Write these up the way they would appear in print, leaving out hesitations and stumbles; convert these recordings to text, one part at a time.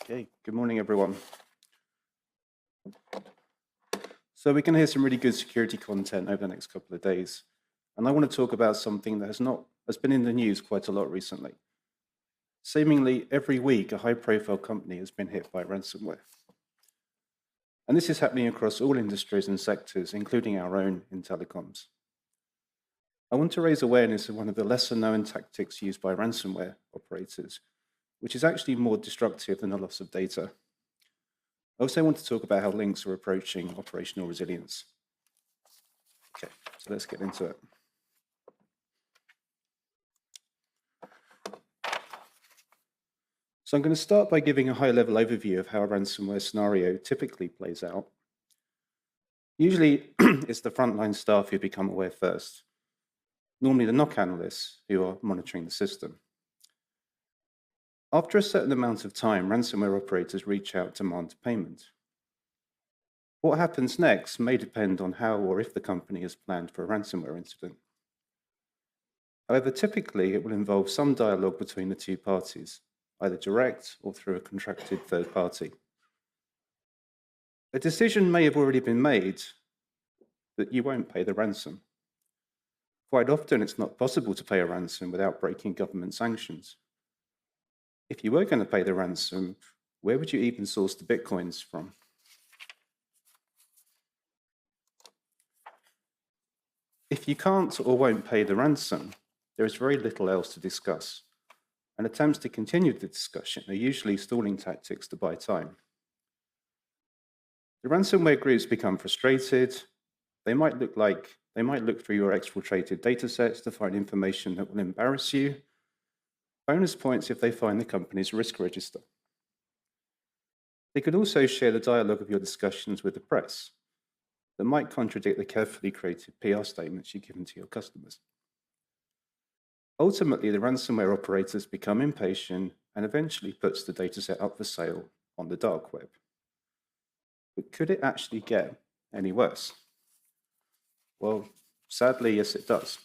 Okay, good morning, everyone. So we're going to hear some really good security content over the next couple of days. And I want to talk about something that has been in the news quite a lot recently. Seemingly every week, a high-profile company has been hit by ransomware. And this is happening across all industries and sectors, including our own in telecoms. I want to raise awareness of one of the lesser-known tactics used by ransomware operators, which is actually more destructive than the loss of data. I also want to talk about how LINX are approaching operational resilience. Okay, so let's get into it. So I'm going to start by giving a high-level overview of how a ransomware scenario typically plays out. Usually, it's the frontline staff who become aware first, normally the NOC analysts who are monitoring the system. After a certain amount of time, ransomware operators reach out to demand payment. What happens next may depend on how or if the company has planned for a ransomware incident. However, typically it will involve some dialogue between the two parties, either direct or through a contracted third party. A decision may have already been made that you won't pay the ransom. Quite often it's not possible to pay a ransom without breaking government sanctions. If you were going to pay the ransom, where would you even source the bitcoins from? If you can't or won't pay the ransom, there is very little else to discuss, and attempts to continue the discussion are usually stalling tactics to buy time. The ransomware groups become frustrated. They might look through your exfiltrated data sets to find information that will embarrass you. Bonus points if they find the company's risk register. They could also share the dialogue of your discussions with the press that might contradict the carefully created PR statements you've given to your customers. Ultimately, the ransomware operators become impatient and eventually puts the dataset up for sale on the dark web. But could it actually get any worse? Well, sadly, yes, it does.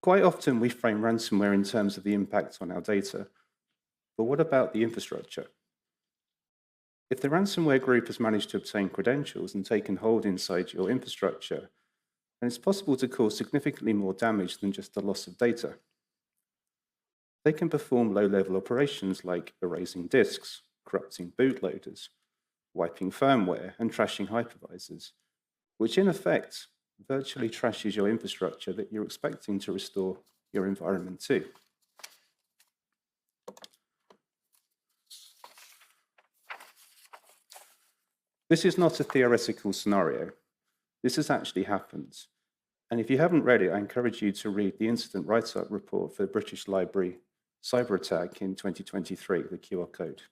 Quite often we frame ransomware in terms of the impact on our data, but what about the infrastructure? If the ransomware group has managed to obtain credentials and taken hold inside your infrastructure, then it's possible to cause significantly more damage than just the loss of data. They can perform low-level operations like erasing disks, corrupting bootloaders, wiping firmware, and trashing hypervisors, which in effect virtually trashes your infrastructure that you're expecting to restore your environment to. This is not a theoretical scenario. This has actually happened. And if you haven't read it, I encourage you to read the incident write-up report for the British Library cyber attack in 2023. The QR code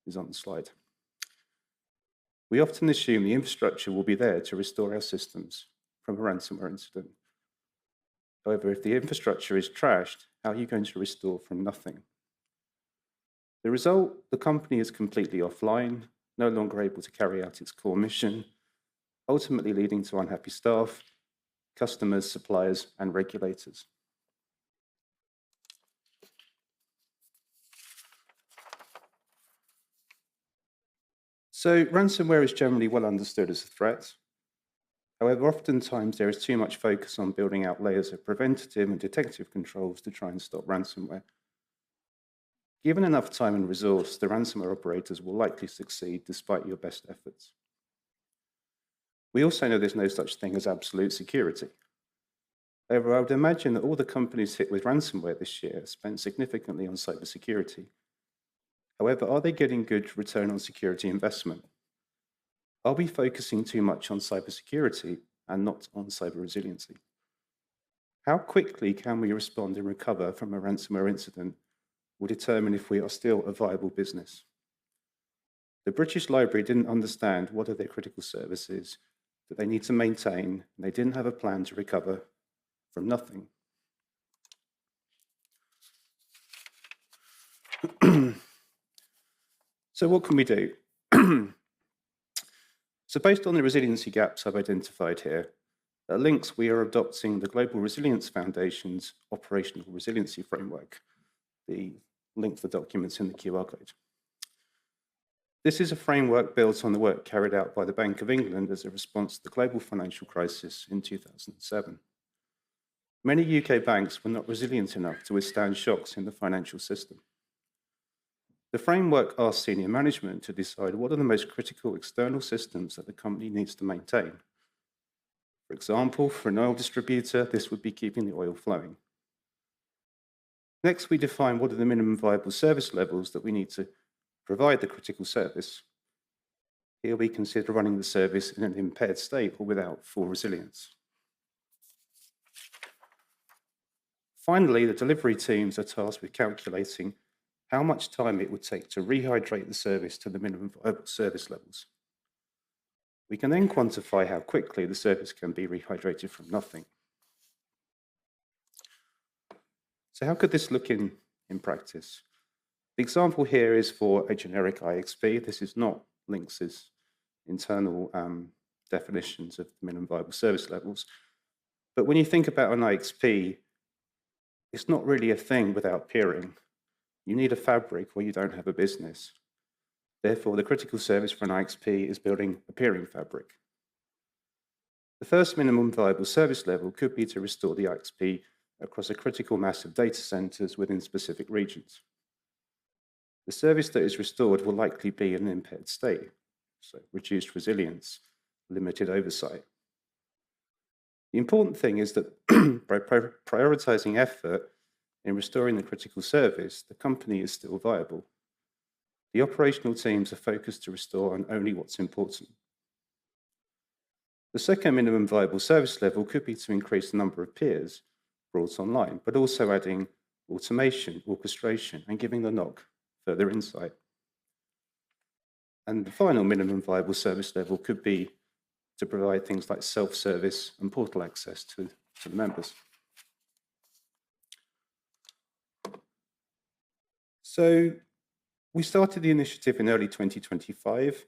is on the slide. We often assume the infrastructure will be there to restore our systems from a ransomware incident. However, if the infrastructure is trashed, how are you going to restore from nothing? The result, the company is completely offline, no longer able to carry out its core mission, ultimately leading to unhappy staff, customers, suppliers, and regulators. So ransomware is generally well understood as a threat. However, oftentimes there is too much focus on building out layers of preventative and detective controls to try and stop ransomware. Given enough time and resource, the ransomware operators will likely succeed despite your best efforts. We also know there's no such thing as absolute security. However, I would imagine that all the companies hit with ransomware this year spent significantly on cybersecurity. However, are they getting good return on security investment? Are we focusing too much on cybersecurity and not on cyber resiliency? How quickly can we respond and recover from a ransomware incident will determine if we are still a viable business. The British Library didn't understand what are their critical services that they need to maintain, and they didn't have a plan to recover from nothing. So what can we do? So based on the resiliency gaps I've identified here, at LINX we are adopting the Global Resilience Foundation's Operational Resiliency Framework, the link for documents in the QR code. This is a framework built on the work carried out by the Bank of England as a response to the global financial crisis in 2007. Many UK banks were not resilient enough to withstand shocks in the financial system. The framework asks senior management to decide what are the most critical external systems that the company needs to maintain. For example, for an oil distributor, this would be keeping the oil flowing. Next, we define what are the minimum viable service levels that we need to provide the critical service. Here we consider running the service in an impaired state or without full resilience. Finally, the delivery teams are tasked with calculating how much time it would take to rehydrate the service to the minimum viable service levels. We can then quantify how quickly the service can be rehydrated from nothing. So how could this look in practice? The example here is for a generic IXP. This is not LINX's internal definitions of minimum viable service levels. But when you think about an IXP, it's not really a thing without peering. You need a fabric or you don't have a business. Therefore, the critical service for an IXP is building a peering fabric. The first minimum viable service level could be to restore the IXP across a critical mass of data centers within specific regions. The service that is restored will likely be in an impaired state, so reduced resilience, limited oversight. The important thing is that by prioritizing effort in restoring the critical service, the company is still viable. The operational teams are focused to restore on only what's important. The second minimum viable service level could be to increase the number of peers brought online, but also adding automation, orchestration, and giving the NOC further insight. And the final minimum viable service level could be to provide things like self-service and portal access to the members. So we started the initiative in early 2025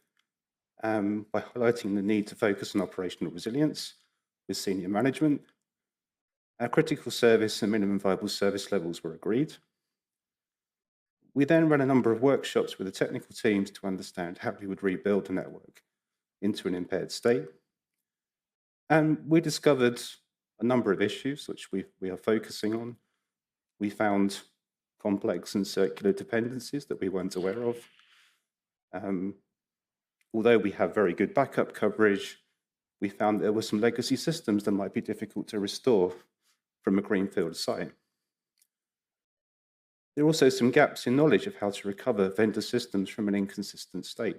by highlighting the need to focus on operational resilience with senior management. Our critical service and minimum viable service levels were agreed. We then ran a number of workshops with the technical teams to understand how we would rebuild the network into an impaired state. And we discovered a number of issues which we are focusing on. We found complex and circular dependencies that we weren't aware of. Although we have very good backup coverage, we found there were some legacy systems that might be difficult to restore from a greenfield site. There are also some gaps in knowledge of how to recover vendor systems from an inconsistent state.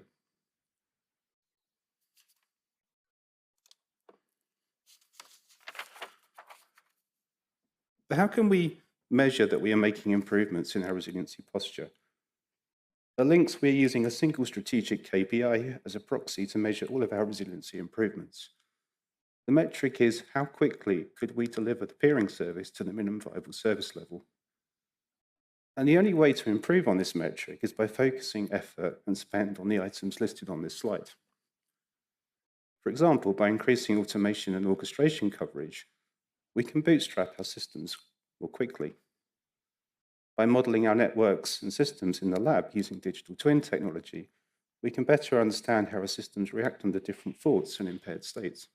But how can we measure that we are making improvements in our resiliency posture? At LINX, we're using a single strategic KPI as a proxy to measure all of our resiliency improvements. The metric is how quickly could we deliver the peering service to the minimum viable service level? And the only way to improve on this metric is by focusing effort and spend on the items listed on this slide. For example, by increasing automation and orchestration coverage, we can bootstrap our systems more quickly. By modeling our networks and systems in the lab using digital twin technology, we can better understand how our systems react under different faults and impaired states.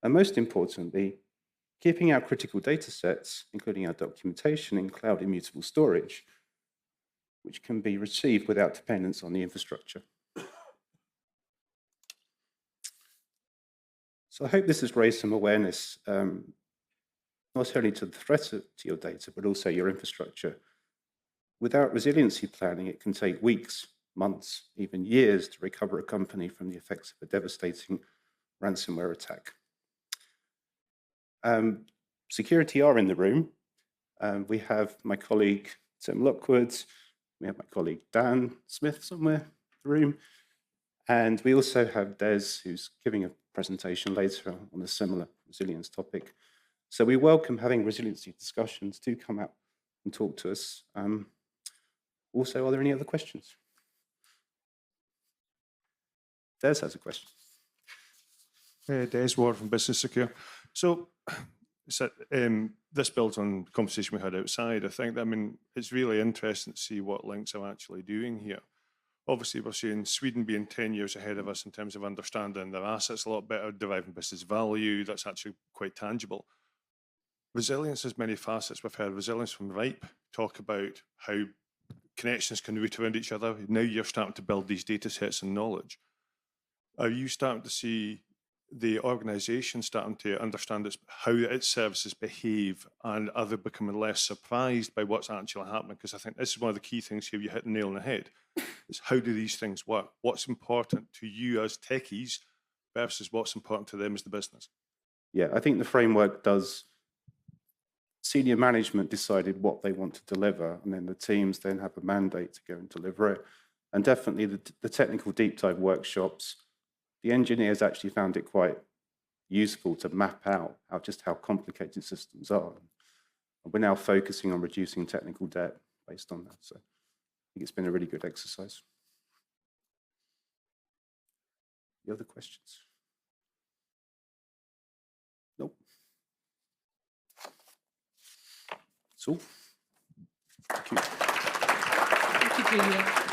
And most importantly, keeping our critical data sets, including our documentation, in cloud immutable storage, which can be received without dependence on the infrastructure. So I hope this has raised some awareness, not only to the threat to your data, but also your infrastructure. Without resiliency planning, it can take weeks, months, even years to recover a company from the effects of a devastating ransomware attack. Security are in the room. We have my colleague Tim Lockwood, we have my colleague Dan Smith somewhere in the room, and we also have Des, who's giving a presentation later on a similar resilience topic. So we welcome having resiliency discussions. Do come out and talk to us. Also, are there any other questions? Des has a question. Des Ward from Business Secure. So So, this builds on the conversation we had outside. I think, I mean, it's really interesting to see what LINX are actually doing here. Obviously, we're seeing Sweden being 10 years ahead of us in terms of understanding their assets a lot better, deriving business value. That's actually quite tangible. Resilience has many facets. We've heard resilience from RIPE talk about how connections can route around each other. Now you're starting to build these data sets and knowledge. Are you starting to see the organisation starting to understand how its services behave, and are they becoming less surprised by what's actually happening? Because I think this is one of the key things here. You hit the nail on the head. Is how do these things work? What's important to you as techies versus what's important to them as the business? Yeah, I think the framework does. Senior management decided what they want to deliver, and then the teams then have a mandate to go and deliver it. And definitely the technical deep dive workshops, the engineers actually found it quite useful to map out how complicated systems are. And we're now focusing on reducing technical debt based on that. So I think it's been a really good exercise. Any other questions? Nope. That's all. Thank you. Thank you, Julian.